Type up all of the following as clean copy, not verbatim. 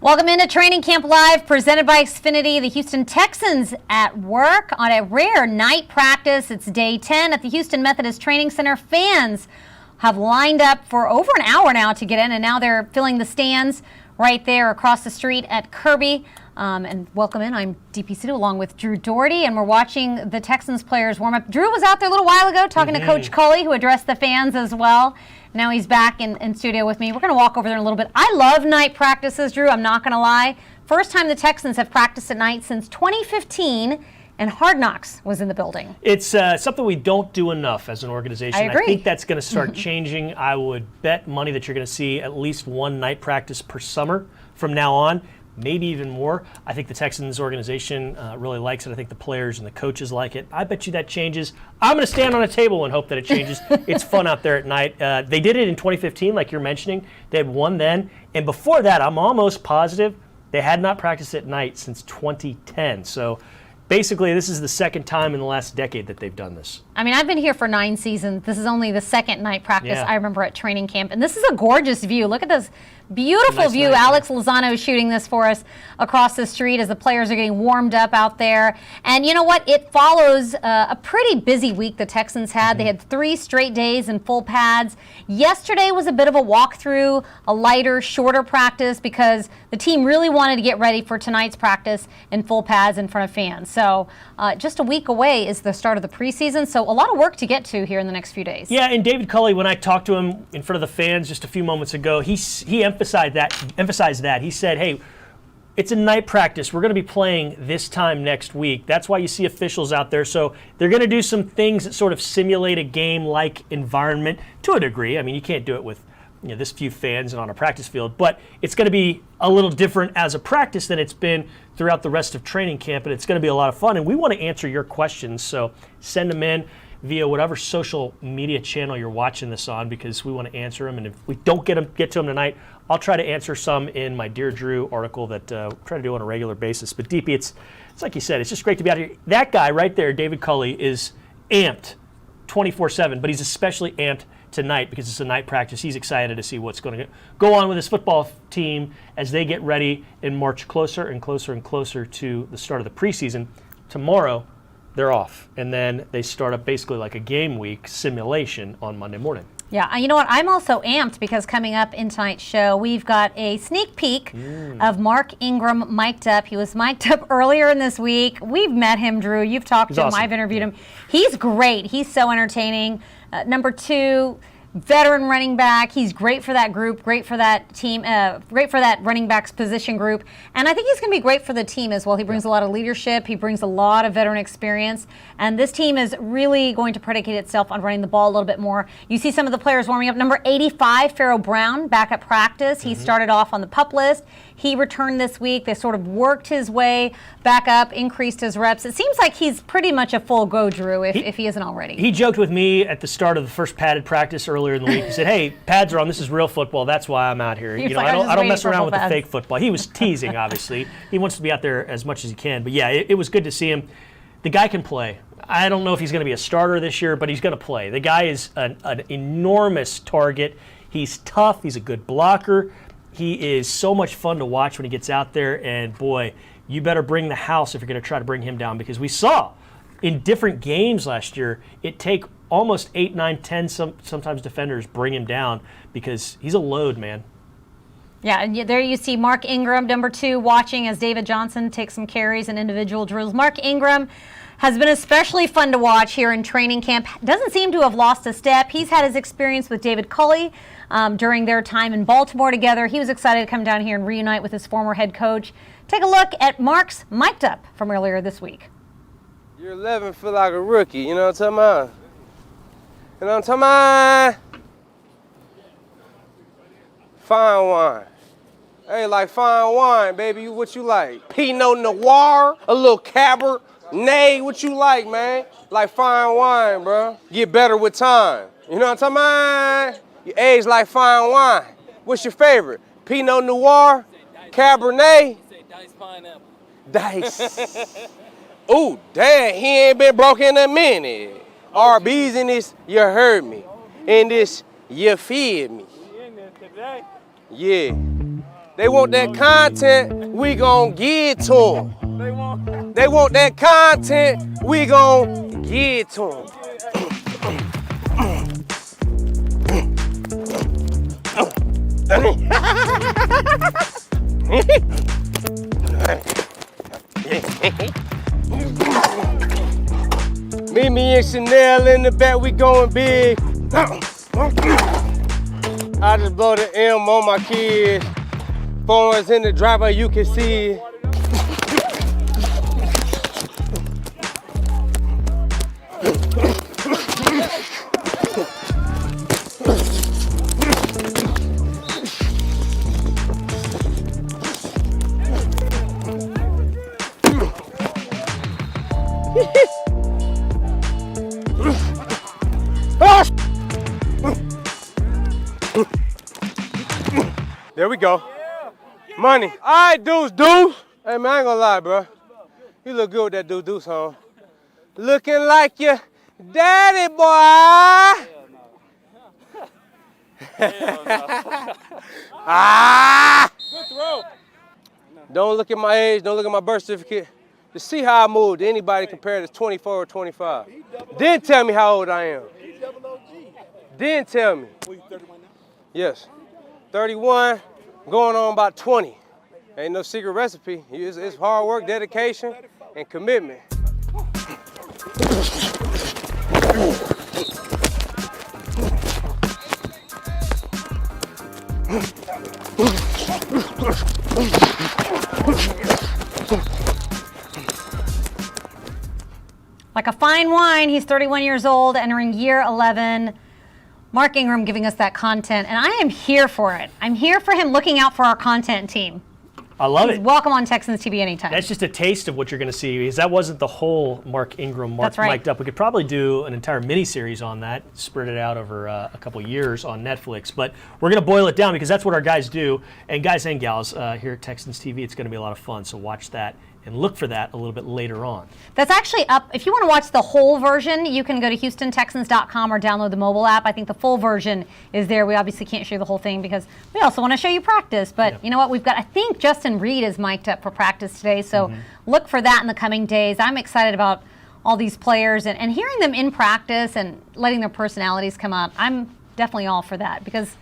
Welcome into Training Camp Live, presented by Xfinity. The Houston Texans at work on a rare night practice. It's day 10 at the Houston Methodist Training Center. Fans have lined up for over an hour now to get in, and now they're filling the stands right there across the street at Kirby. And welcome in. I'm DP Sido along with Drew Doherty, and we're watching the Texans players warm up. Drew was out there a little while ago talking to Coach Culley, who addressed the fans as well. Now he's back in studio with me. We're going to walk over there in a little bit. I love night practices, Drew. I'm not going to lie. First time the Texans have practiced at night since 2015, and Hard Knocks was in the building. It's something we don't do enough as an organization. I agree. I think that's going to start changing. I would bet money that you're going to see at least one night practice per summer from now on, maybe even more. I think the Texans organization really likes it. I think the players and the coaches like it. I bet you that changes. I'm going to stand on a table and hope that it changes. It's fun out there at night. They did it in 2015, like you're mentioning. They had one then. And before that, I'm almost positive they had not practiced at night since 2010. So basically, this is the second time in the last decade that they've done this. I mean, I've been here for 9 seasons. This is only the second night practice Yeah. I remember at training camp. And this is a gorgeous view. Look at this beautiful view. Night, Alex Lozano is shooting this for us across the street as the players are getting warmed up out there. And you know what? It follows a pretty busy week the Texans had. They had 3 straight days in full pads. Yesterday was a bit of a walkthrough, a lighter, shorter practice because the team really wanted to get ready for tonight's practice in full pads in front of fans. So just a week away is the start of the preseason. So a lot of work to get to here in the next few days. Yeah, and David Culley, when I talked to him in front of the fans just a few moments ago, he emphasized that. He said, hey, it's a night practice. We're going to be playing this time next week. That's why you see officials out there. So they're going to do some things that sort of simulate a game-like environment to a degree. I mean, you can't do it with this few fans and on a practice field, but it's going to be a little different as a practice than it's been throughout the rest of training camp, and it's going to be a lot of fun. And we want to answer your questions, so send them in via whatever social media channel you're watching this on, because we want to answer them. And if we don't get to them tonight, I'll try to answer some in my Dear Drew article that we try to do on a regular basis. But DP, it's like you said, it's just great to be out here. That guy right there, David Culley, is amped 24/7, but he's especially amped tonight because it's a night practice. He's excited to see what's going to go on with his football team as they get ready and march closer and closer and closer to the start of the preseason. Tomorrow, they're off, and then they start up basically like a game week simulation on Monday morning. Yeah, you know what? I'm also amped because coming up in tonight's show, we've got a sneak peek of Mark Ingram mic'd up. He was mic'd up earlier in this week. We've met him, Drew. You've talked to him. Awesome. I've interviewed him. He's great. He's so entertaining. Number 2, veteran running back. He's great for that group, great for that team, great for that running back's position group. And I think he's going to be great for the team as well. He brings a lot of leadership. He brings a lot of veteran experience. And this team is really going to predicate itself on running the ball a little bit more. You see some of the players warming up. Number 85, Pharaoh Brown, back at practice. He started off on the PUP list. He returned this week. They sort of worked his way back up, increased his reps. It seems like he's pretty much a full go, Drew, if he isn't already. He joked with me at the start of the first padded practice earlier in the week. He said, hey, pads are on. This is real football. That's why I'm out here. I don't mess around with the fake football. He was teasing, obviously. He wants to be out there as much as he can. But, yeah, it was good to see him. The guy can play. I don't know if he's going to be a starter this year, but he's going to play. The guy is an enormous target. He's tough. He's a good blocker. He is so much fun to watch when he gets out there. And, boy, you better bring the house if you're going to try to bring him down, because we saw in different games last year it take almost 8, 9, 10 sometimes defenders bring him down because he's a load, man. Yeah, and there you see Mark Ingram, number 2, watching as David Johnson takes some carries and individual drills. Mark Ingram has been especially fun to watch here in training camp. Doesn't seem to have lost a step. He's had his experience with David Culley during their time in Baltimore together. He was excited to come down here and reunite with his former head coach. Take a look at Mark's mic'd up from earlier this week. Year 11 feel like a rookie, you know what I'm talking about? You know what I'm talking about? Fine wine. Hey, like fine wine, baby. What you like? Pinot Noir, a little Cabernet. What you like, man? Like fine wine, bro. Get better with time. You know what I'm talking about? You age like fine wine. What's your favorite? Pinot Noir, Cabernet. Dice pineapple. Dice. Ooh, damn, he ain't been broke in a minute. RB's in this, you heard me. In this, you feel me. We in there today. Yeah. They want that content, we gon' give it to them. They want that content, we gon' give it to them. Meet me and Chanel in the back, we going big. I just blow the M on my kids. Phones in the driver, you can see. There we go. Money. All right, Deuce. Hey, man, I ain't gonna lie, bro. You look good with that Deuce on. Looking like your daddy, boy. Ah! Good throw. Don't look at my age. Don't look at my birth certificate. To see how I moved to anybody compared to 24 or 25. Then tell me how old I am. Then tell me. Yes. 31, going on about 20. Ain't no secret recipe. It's hard work, dedication, and commitment. Like a fine wine, he's 31 years old, entering year 11. Mark Ingram giving us that content, and I am here for it. I'm here for him looking out for our content team. I love it. Welcome on Texans TV anytime. That's just a taste of what you're going to see, because that wasn't the whole Mark Ingram mic'd up. We could probably do an entire mini-series on that, spread it out over a couple years on Netflix. But we're going to boil it down because that's what our guys do. And guys and gals here at Texans TV, it's going to be a lot of fun. So watch that and look for that a little bit later on. That's actually up. If you want to watch the whole version, you can go to HoustonTexans.com or download the mobile app. I think the full version is there. We obviously can't show you the whole thing because we also want to show you practice. But you know what? We've got, I think Justin Reed is mic'd up for practice today. So look for that in the coming days. I'm excited about all these players and hearing them in practice and letting their personalities come out. I'm definitely all for that because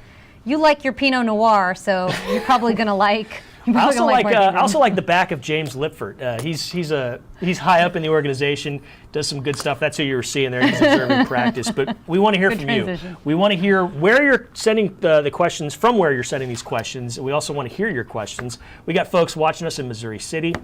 you like your Pinot Noir, so you're probably going to like... I also like the back of James Lipford. He's high up in the organization, does some good stuff. That's who you were seeing there. He's observing practice. But we want to hear from you. We want to hear where you're sending the questions, from where you're sending these questions. We also want to hear your questions. We got folks watching us in Missouri City,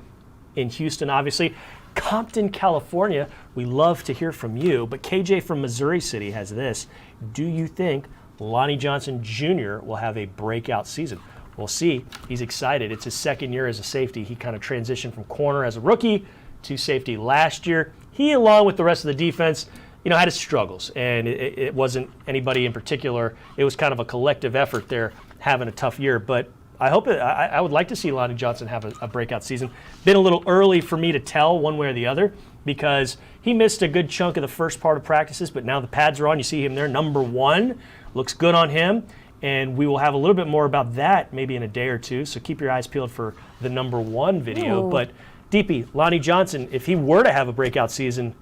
in Houston, obviously. Compton, California, we love to hear from you. But KJ from Missouri City has this. Do you think Lonnie Johnson Jr. will have a breakout season? We'll see. He's excited. It's his second year as a safety. He kind of transitioned from corner as a rookie to safety last year. He, along with the rest of the defense, had his struggles, and it wasn't anybody in particular. It was kind of a collective effort there, having a tough year. But I would like to see Lonnie Johnson have a breakout season. Been a little early for me to tell one way or the other because he missed a good chunk of the first part of practices, but now the pads are on. You see him there, number 1. Looks good on him. And we will have a little bit more about that maybe in a day or two. So keep your eyes peeled for the number 1 video. Ooh. But DP, Lonnie Johnson, if he were to have a breakout season,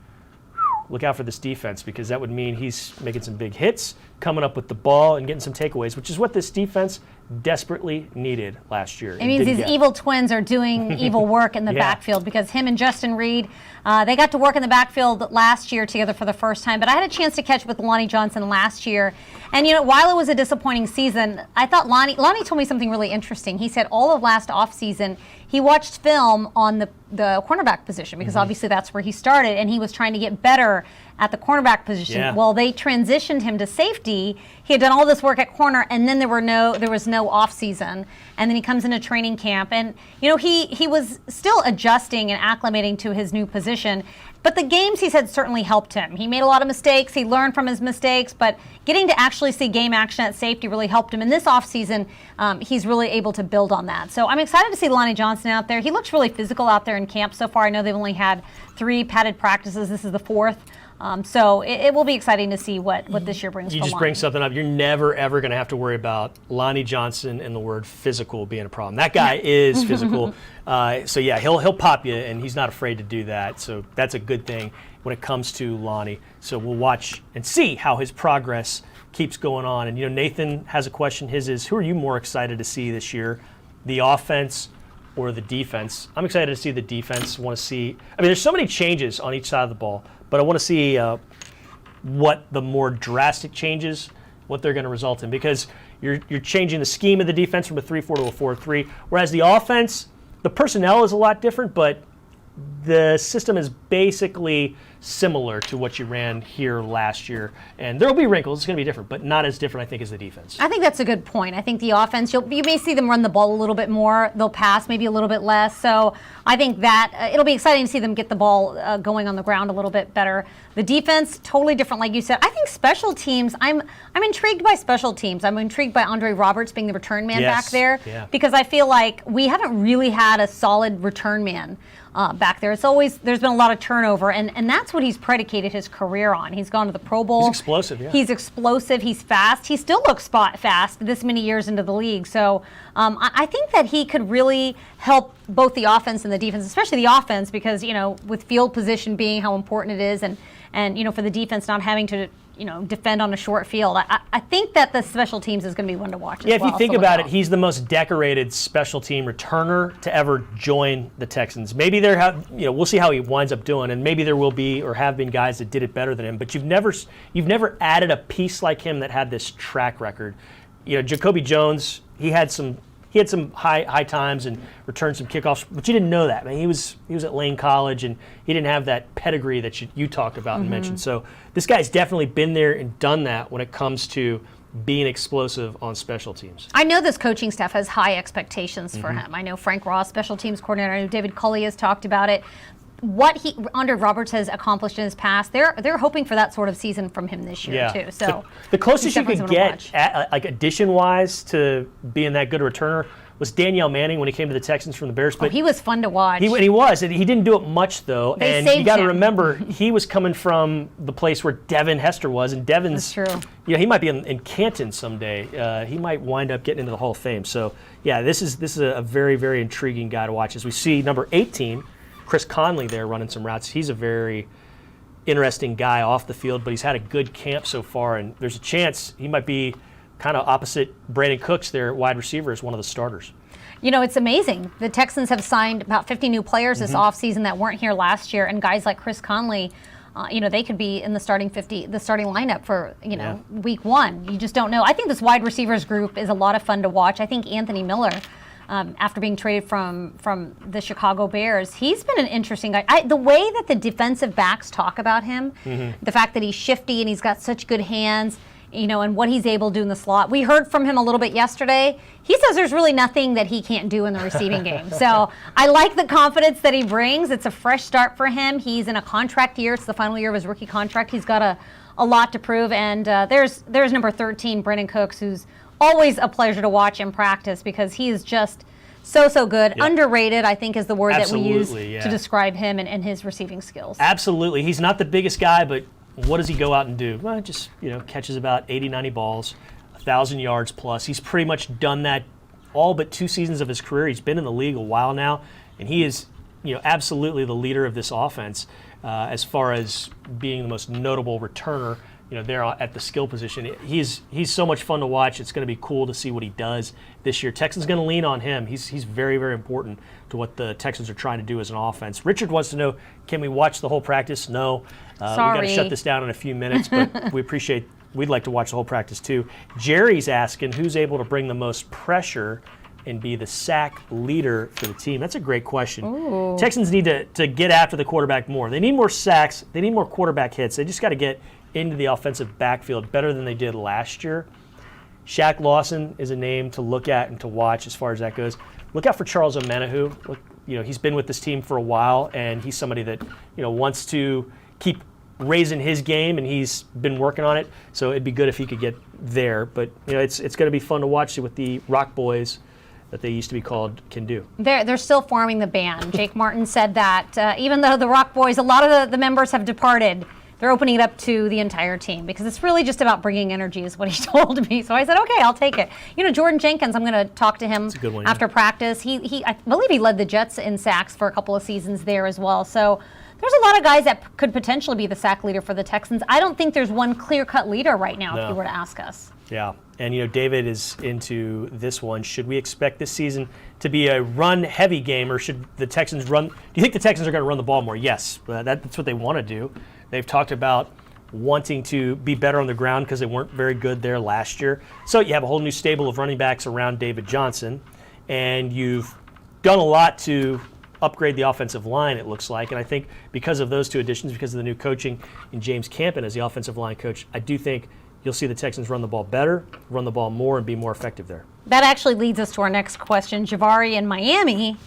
look out for this defense because that would mean he's making some big hits, coming up with the ball, and getting some takeaways, which is what this defense desperately needed last year. It means these evil twins are doing evil work in the backfield because him and Justin Reed, they got to work in the backfield last year together for the first time. But I had a chance to catch up with Lonnie Johnson last year. And, while it was a disappointing season, I thought Lonnie told me something really interesting. He said all of last offseason, he watched film on the cornerback position because obviously that's where he started, and he was trying to get better at the cornerback position. Yeah. Well, they transitioned him to safety. He had done all this work at corner, and then there was no off season. And then he comes into training camp, and he was still adjusting and acclimating to his new position. But the games, he said, certainly helped him. He made a lot of mistakes. He learned from his mistakes, but getting to actually see game action at safety really helped him. In this offseason, he's really able to build on that. So I'm excited to see Lonnie Johnson out there. He looks really physical out there in camp so far. I know they've only had 3 padded practices. This is the 4th. So it will be exciting to see what this year brings. You just bring something up. You're never, ever going to have to worry about Lonnie Johnson and the word physical being a problem. That guy is physical. So, yeah, he'll pop you, and he's not afraid to do that. So that's a good thing when it comes to Lonnie. So we'll watch and see how his progress keeps going on. And, Nathan has a question. His is, who are you more excited to see this year, the offense or the defense? I'm excited to see the defense. Want to see – there's so many changes on each side of the ball, but I want to see what the more drastic changes, what they're going to result in, because you're changing the scheme of the defense from a 3-4 to a 4-3, whereas the offense, the personnel is a lot different, but the system is basically similar to what you ran here last year. And there will be wrinkles. It's going to be different, but not as different, I think, as the defense. I think that's a good point. I think the offense, you may see them run the ball a little bit more. They'll pass maybe a little bit less. So I think that it'll be exciting to see them get the ball going on the ground a little bit better. The defense, totally different, like you said. I think special teams, I'm intrigued by special teams. I'm intrigued by Andre Roberts being the return man back there, because I feel like we haven't really had a solid return man back there. There's been a lot of turnover, and that's what he's predicated his career on. He's gone to the Pro Bowl. He's explosive, yeah. He's explosive. He's fast. He still looks fast this many years into the league. So I think that he could really help both the offense and the defense, especially the offense, because, with field position being how important it is, and for the defense not having to defend on a short field. I think that the special teams is going to be one to watch. Yeah, if you think about it, he's the most decorated special team returner to ever join the Texans. Maybe we'll see how he winds up doing, and maybe there will be or have been guys that did it better than him. But you've never added a piece like him that had this track record. Jacoby Jones, he had some high times and returned some kickoffs, but you didn't know that. He was at Lane College, and he didn't have that pedigree that you talked about and mentioned. So this guy's definitely been there and done that when it comes to being explosive on special teams. I know this coaching staff has high expectations for him. I know Frank Ross, special teams coordinator. I know David Culley has talked about it. What Andre Roberts has accomplished in his past, they're hoping for that sort of season from him this year too. So the closest you could get, addition-wise, to being that good a returner was Danielle Manning when he came to the Texans from the Bears. But he was fun to watch. He was. And he didn't do it much, though. And you got to remember, he was coming from the place where Devin Hester was. And Devin's, that's true. He might be in Canton someday. He might wind up getting into the Hall of Fame. So, yeah, this is a very, very intriguing guy to watch. As we see number 18, Chris Conley there running some routes. He's a very interesting guy off the field, but he's had a good camp so far. And there's a chance he might be kind of opposite Brandon Cooks, their wide receiver, as one of the starters. It's amazing. The Texans have signed about 50 new players this offseason that weren't here last year, and guys like Chris Conley, they could be in the starting lineup for, week one. You just don't know. I think this wide receivers group is a lot of fun to watch. I think Anthony Miller, after being traded from the Chicago Bears, he's been an interesting guy. The way that the defensive backs talk about him, the fact that he's shifty and he's got such good hands, and what he's able to do in the slot. We heard from him a little bit yesterday. He says there's really nothing that he can't do in the receiving game. So I like the confidence that he brings. It's a fresh start for him. He's in a contract year. It's the final year of his rookie contract. He's got a lot to prove. And there's number 13, Brandon Cooks, who's always a pleasure to watch in practice because he is just so good. Yep. Underrated, I think, is the word that we use to describe him and his receiving skills. Absolutely. He's not the biggest guy, but what does he go out and do? Well, just, catches about 80, 90 balls, 1,000 yards plus. He's pretty much done that all but 2 seasons of his career. He's been in the league a while now, and he is, absolutely the leader of this offense as far as being the most notable returner, there at the skill position. He's so much fun to watch. It's going to be cool to see what he does this year. Texans going to lean on him. He's very, very important to what the Texans are trying to do as an offense. Richard wants to know, can we watch the whole practice? No. Sorry. We've got to shut this down in a few minutes, but we'd like to watch the whole practice too. Jerry's asking who's able to bring the most pressure and be the sack leader for the team. That's a great question. Ooh. Texans need to get after the quarterback more. They need more sacks. They need more quarterback hits. They just got to get into the offensive backfield better than they did last year. Shaq Lawson is a name to look at and to watch as far as that goes. Look out for Charles Omenihu. Look, he's been with this team for a while, and he's somebody that wants to keep raising his game, and he's been working on it. So it'd be good if he could get there. But it's going to be fun to watch, see what the Rock Boys, that they used to be called, can do. They're still forming the band. Jake Martin said that even though the Rock Boys, a lot of the members have departed, they're opening it up to the entire team because it's really just about bringing energy is what he told me. So I said, okay, I'll take it. Jordan Jenkins, I'm going to talk to him after practice. I believe he led the Jets in sacks for a couple of seasons there as well. So there's a lot of guys that could potentially be the sack leader for the Texans. I don't think there's one clear-cut leader right now if you were to ask us. Yeah, and David is into this one. Should we expect this season to be a run-heavy game, or should the Texans run? Do you think the Texans are going to run the ball more? Yes, that's what they want to do. They've talked about wanting to be better on the ground because they weren't very good there last year. So you have a whole new stable of running backs around David Johnson, and you've done a lot to upgrade the offensive line, it looks like. And I think because of those two additions, because of the new coaching in James Campen as the offensive line coach, I do think you'll see the Texans run the ball better, run the ball more, and be more effective there. That actually leads us to our next question. Javari in Miami.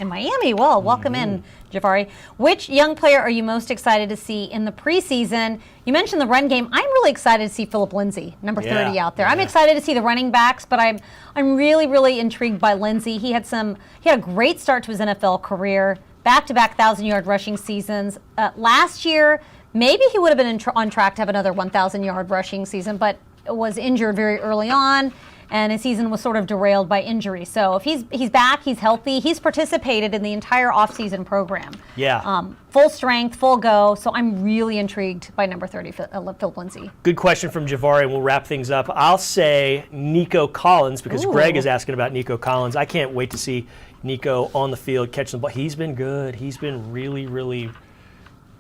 Well, welcome in, Javari. Which young player are you most excited to see in the preseason? You mentioned the run game. I'm really excited to see Philip Lindsay, number 30 out there. I'm excited to see the running backs, but I'm really, really intrigued by Lindsay. He had a great start to his NFL career, back-to-back 1,000-yard rushing seasons. Last year, maybe he would have been on track to have another 1,000-yard rushing season, but was injured very early on, and his season was sort of derailed by injury. So if he's back, he's healthy. He's participated in the entire offseason program. Yeah. Full strength, full go. So I'm really intrigued by number 30, Philip Lindsay. Good question from Javari, and we'll wrap things up. I'll say Nico Collins because Greg is asking about Nico Collins. I can't wait to see Nico on the field catching the ball. He's been good. He's been really, really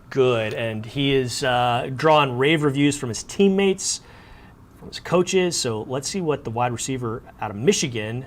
good, and he is drawing rave reviews from his teammates, from his coaches. So let's see what the wide receiver out of Michigan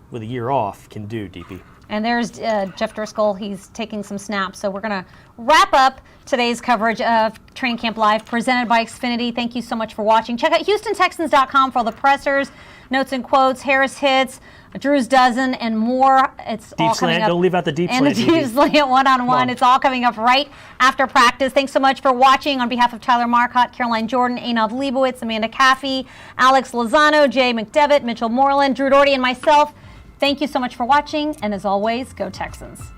with a year off can do, DP. And there's Jeff Driscoll. He's taking some snaps. So we're going to wrap up today's coverage of Training Camp Live presented by Xfinity. Thank you so much for watching. Check out HoustonTexans.com for all the pressers, notes and quotes, Harris hits, Drew's dozen, and more. It's deep all slant. coming up. Don't leave out the deep and slant. And the deep slant one-on-one. It's all coming up right after practice. Thanks so much for watching. On behalf of Tyler Marcotte, Caroline Jordan, Anand Leibowitz, Amanda Caffey, Alex Lozano, Jay McDevitt, Mitchell Moreland, Drew Doherty, and myself, thank you so much for watching. And as always, go Texans.